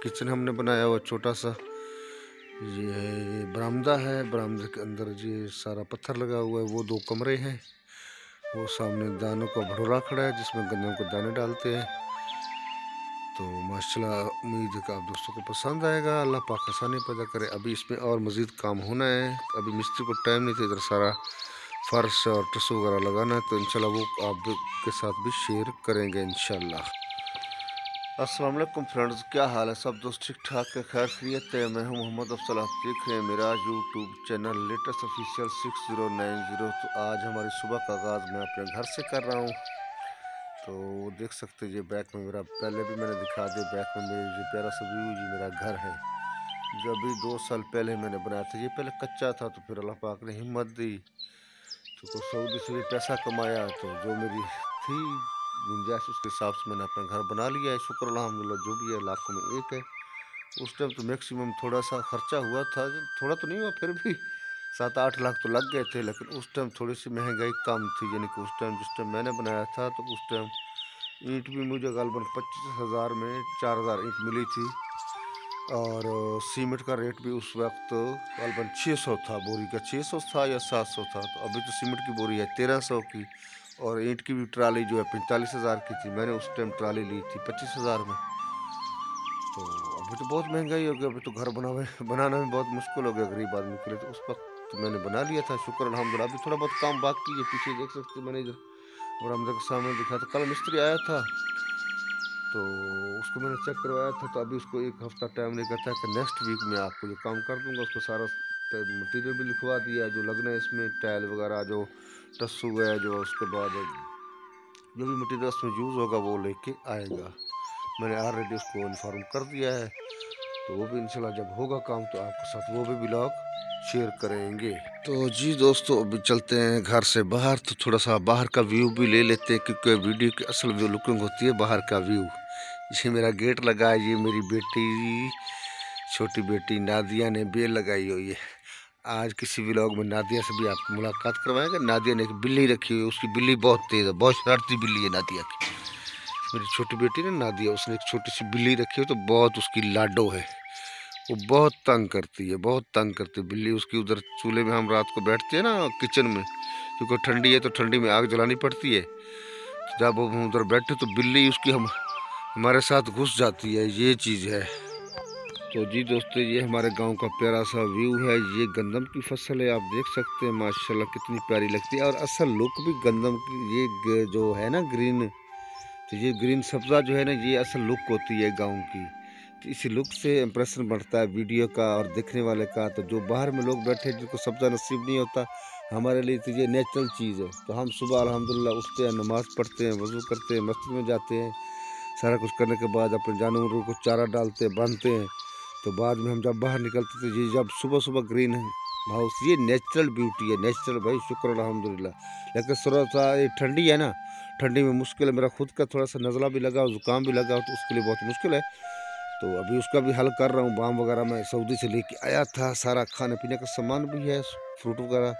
Kitchen हमने बनाया हुआ छोटा सा। ये बरामदा है, बरामदे के अंदर ये सारा पत्थर लगा हुआ है। वो 2 कमरे हैं। वो सामने दानों का भड़ोला खड़ा है जिसमें गन्नों को दाने डालते हैं। तो माशाल्लाह, उम्मीद है कि आप दोस्तों को पसंद आएगा। अल्लाह पाक आसानी पैदा करे। अभी इसमें और मज़ीद काम होना है। अभी मिस्त्री को टाइम नहीं था, इधर सारा फर्श और टसू वगैरह लगाना है। तो इंशाल्लाह वो आप के साथ भी शेयर करेंगे इंशाल्लाह। अस्सलाम वालेकुम फ्रेंड्स, क्या हाल है? सब दोस्त ठीक ठाक है, खैर खैरियत है। मैं हूं मोहम्मद अफसल। आप देख रहे हैं मेरा यूट्यूब चैनल लेटेस्ट ऑफिशियल 6090। तो आज हमारी सुबह का आगाज़ मैं अपने घर से कर रहा हूं। तो देख सकते हैं ये बैक में मेरा, पहले भी मैंने दिखा दिया, बैक में मेरे ये प्यारा सा व्यू, ये मेरा घर है जो अभी 2 साल पहले मैंने बनाया था। ये पहले कच्चा था, तो फिर अल्लाह पाक ने हिम्मत दी तो सऊदी से भी पैसा कमाया। तो जो मेरी थी गुंजाइश, उसके हिसाब से मैंने अपना घर बना लिया है। शुक्र अल्हम्दुलिल्लाह, जो भी है लाखों में एक है। उस टाइम तो मैक्सिमम थोड़ा सा खर्चा हुआ था, थोड़ा तो नहीं हुआ, फिर भी 7-8 लाख तो लग गए थे। लेकिन उस टाइम थोड़ी सी महंगाई कम थी, यानी कि उस टाइम जिस टाइम मैंने बनाया था तो उस टाइम ईंट भी मुझे गालबन 25,000 में 4,000 ईंट मिली थी। और सीमेंट का रेट भी उस वक्त गालबन 600 था, बोरी का 600 था या 700 था। तो अभी तो सीमेंट की बोरी है 1300 की। और ईंट की भी ट्राली जो है 45,000 की थी। मैंने उस टाइम ट्राली ली थी 25,000 में। तो अभी तो बहुत महंगाई हो गई। अभी तो घर बनाना भी बहुत मुश्किल हो गया गरीब आदमी के लिए। तो उस वक्त तो मैंने बना लिया था, शुक्र अल्हम्दुलिल्लाह। अभी थोड़ा बहुत काम बाकी है, पीछे देख सकते हैं। मैंने इधर बरामदे के सामने दिखा था, कल मिस्त्री आया था तो उसको मैंने चेक करवाया था। तो अभी उसको 1 हफ्ता टाइम नहीं कहता है कि नेक्स्ट वीक में आपको जो काम कर दूंगा। उसको सारा मटेरियल भी लिखवा दिया जो लगना है इसमें, टाइल वगैरह, जो टस्सू है, जो उसके बाद जो भी मटेरियल उसमें यूज़ होगा वो लेके आएगा। मैंने ऑलरेडी उसको इन्फॉर्म कर दिया है। तो वो भी इंशाल्लाह जब होगा काम तो आपके साथ वो भी ब्लॉग शेयर करेंगे। तो जी दोस्तों, अभी चलते हैं घर से बाहर। तो थोड़ा सा बाहर का व्यू भी ले लेते हैं, क्योंकि वीडियो की असल व्यू लुकिंग होती है बाहर का व्यू। ये मेरा गेट लगा है, ये मेरी बेटी, छोटी बेटी नादिया ने बेल लगाई हुई है। आज किसी व्लॉग में नादिया से भी आपको मुलाकात करवाएंगे। नादिया ने एक बिल्ली रखी हुई है, उसकी बिल्ली बहुत तेज़ है, बहुत शरारती बिल्ली है नादिया की। मेरी छोटी बेटी ने नादिया, उसने एक छोटी सी बिल्ली रखी है, तो बहुत उसकी लाडो है। वो बहुत तंग करती है, बहुत तंग करती है बिल्ली उसकी। उधर चूल्हे में हम रात को बैठते हैं ना किचन में, क्योंकि ठंडी है तो ठंडी में आग जलानी पड़ती है। तो जब हम उधर बैठे तो बिल्ली उसकी हमारे साथ घुस जाती है, ये चीज़ है। तो जी दोस्तों, ये हमारे गांव का प्यारा सा व्यू है। ये गंदम की फसल है, आप देख सकते हैं माशाल्लाह कितनी प्यारी लगती है। और असल लुक भी गंदम की, ये जो है ना ग्रीन, तो ये ग्रीन सब्ज़ा जो है ना, ये असल लुक होती है गांव की। तो इसी लुक से इम्प्रेशन बढ़ता है वीडियो का और देखने वाले का। तो जो बाहर में लोग बैठे जिनको सब्ज़ा नसीब नहीं होता, हमारे लिए तो ये नेचुरल चीज़ है। तो हम सुबह अल्हम्दुलिल्लाह उठते हैं, नमाज़ पढ़ते हैं, वज़ू करते हैं, मस्जिद में जाते हैं। सारा कुछ करने के बाद अपने जानवरों को चारा डालते हैं, बांधते हैं। तो बाद में हम जब बाहर निकलते थे, ये जब सुबह सुबह ग्रीन हाउस, ये नेचुरल ब्यूटी है, नेचुरल भाई, शुक्र अल्हम्दुलिल्लाह। लेकिन थोड़ा सा ये ठंडी है ना, ठंडी में मुश्किल है। मेरा खुद का थोड़ा सा नज़ला भी लगा, ज़ुकाम भी लगा, तो उसके लिए बहुत मुश्किल है। तो अभी उसका भी हल कर रहा हूँ। बाम वगैरह मैं सऊदी से लेके आया था, सारा खाने पीने का सामान भी है, फ्रूट वगैरह,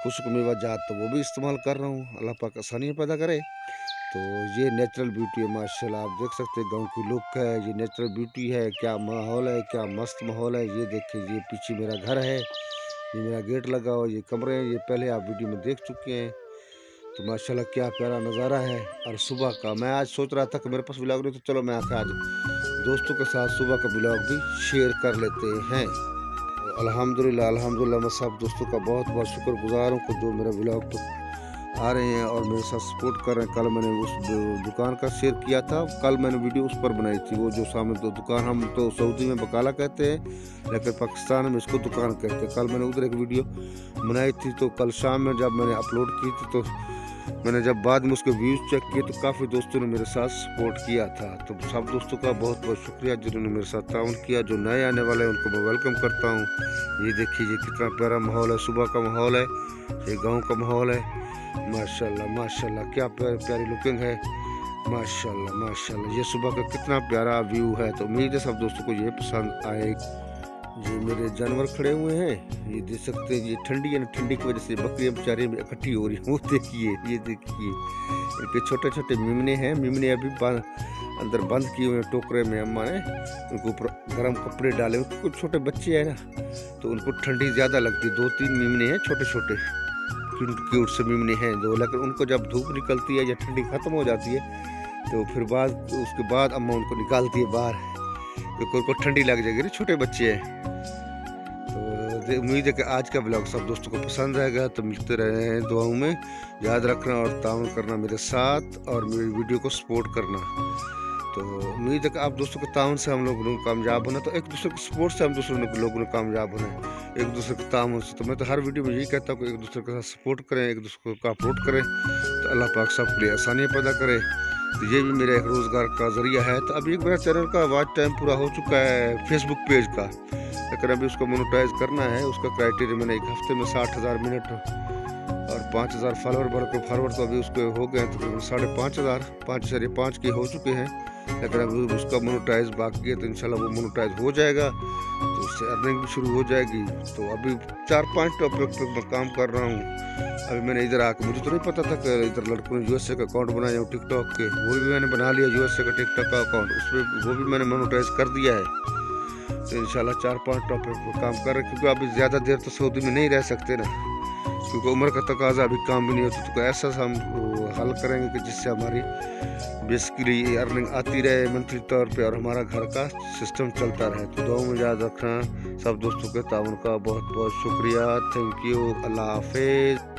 खुश्क मेवा जात, तो वो भी इस्तेमाल कर रहा हूँ। अल्लाह पाक आसानी पैदा करे। तो ये नेचुरल ब्यूटी है माशाल्लाह, आप देख सकते हैं गांव की लुक है, ये नेचुरल ब्यूटी है। क्या माहौल है, क्या मस्त माहौल है। ये देखिए, ये पीछे मेरा घर है, ये मेरा गेट लगा हुआ, ये कमरे हैं, ये पहले आप वीडियो में देख चुके हैं। तो माशाल्लाह क्या प्यारा नज़ारा है। और सुबह का मैं आज सोच रहा था कि मेरे पास व्लॉग नहीं, तो चलो मैं आज दोस्तों के साथ सुबह का व्लॉग भी शेयर कर लेते हैं। तो अल्हम्दुलिल्लाह, अल्हम्दुलिल्लाह, मैं सब दोस्तों का बहुत बहुत शुक्रगुजार हूँ कि जो मेरा व्लॉग तो आ रहे हैं और मेरे साथ सपोर्ट कर रहे हैं। कल मैंने उस दुकान का शेयर किया था, कल मैंने वीडियो उस पर बनाई थी। वो जो सामने तो दुकान, हम तो सऊदी में बकाला कहते हैं, लेकिन पाकिस्तान में इसको दुकान कहते हैं। कल मैंने उधर एक वीडियो बनाई थी। तो कल शाम में जब मैंने अपलोड की थी, तो मैंने जब बाद में उसके व्यूज़ चेक किए, तो काफ़ी दोस्तों ने मेरे साथ सपोर्ट किया था। तो सब दोस्तों का बहुत बहुत शुक्रिया जिन्होंने मेरे साथ ताउन किया। जो नए आने वाले हैं उनको मैं वेलकम करता हूँ। ये देखिए, ये कितना प्यारा माहौल है, सुबह का माहौल है, ये गाँव का माहौल है। माशाल्लाह माशाल्लाह, क्या प्यारी लुकिंग है, माशाल्लाह माशाल्लाह। ये सुबह का कितना प्यारा व्यू है। तो उम्मीद है सब दोस्तों को ये पसंद आए। ये मेरे जानवर खड़े हुए हैं, ये देख सकते हैं। ये ठंडी है ना, ठंडी की वजह से बकरियां बेचारी इकट्ठी हो रही हैं। वो देखिए, ये देखिए, इनके छोटे छोटे मिमने हैं। मिमने अभी अंदर बंद किए हुए टोकरे में अम्मा ने, उनको ऊपर गर्म कपड़े डाले। कुछ छोटे बच्चे हैं ना, तो उनको ठंडी ज़्यादा लगती है। 2-3 मीमने हैं छोटे छोटे, क्यूट से मीमने हैं जो, लेकिन उनको जब धूप निकलती है या ठंडी ख़त्म हो जाती है तो फिर उसके बाद अम्मा उनको निकालती है बाहर, क्योंकि उनको ठंडी लग जाएगी। छोटे बच्चे हैं। तो उम्मीद है कि आज का ब्लॉग सब दोस्तों को पसंद आएगा। तो मिलते रहे हैं दुआओं में, याद रखना और ताउन करना मेरे साथ, और मेरी वीडियो को सपोर्ट करना। तो उम्मीद है कि आप दोस्तों के ताउन से हम लोग कामयाब होना, तो एक दूसरे के सपोर्ट से हम दूसरे लोगों ने कामयाब होना है, एक दूसरे के ताउन से। तो मैं तो हर वीडियो में यही कहता हूँ कि एक दूसरे के साथ सपोर्ट करें, एक दूसरे को अपलोड करें, तो अल्लाह पाक सबके लिए आसानियाँ पैदा करे। तो ये भी मेरा एक रोज़गार का ज़रिया है। तो अभी एक मेरा चैनल का वॉच टाइम पूरा हो चुका है फेसबुक पेज का, लेकिन अभी उसको मोनेटाइज करना है। उसका क्राइटेरिया मैंने एक हफ्ते में 60,000 मिनट और 5,000 फॉलोवर तो अभी उसके हो गए हैं, तकरीबन 5,500 की हो चुके हैं, लेकिन अभी उसका मोनेटाइज बाकी है। तो इंशाल्लाह वो मोनेटाइज हो जाएगा, तो उससे अर्निंग भी शुरू हो जाएगी। तो अभी 4-5 टॉपिक पर मैं काम कर रहा हूँ। अभी मैंने इधर आकर, मुझे तो नहीं पता था कि इधर लड़कों ने यूएसए का अकाउंट बनाया हूँ टिकटॉक के, वो भी मैंने बना लिया यूएसए का टिकटॉक का अकाउंट, उसमें वो भी मैंने मोनेटाइज कर दिया है। तो इंशाल्लाह 4-5 टॉपिक पर काम कर रहे हैं, क्योंकि अभी ज़्यादा देर तो सऊदी में नहीं रह सकते ना, क्योंकि उम्र का तकाजा अभी काम भी नहीं होता। तो ऐसा हम हल करेंगे कि जिससे हमारी बेसिकली अर्निंग आती रहे मंथली तौर पे, और हमारा घर का सिस्टम चलता रहे। तो दुआ में याद रखना। सब दोस्तों के ताउन का बहुत बहुत शुक्रिया। Thank you. अल्लाह हाफिज़।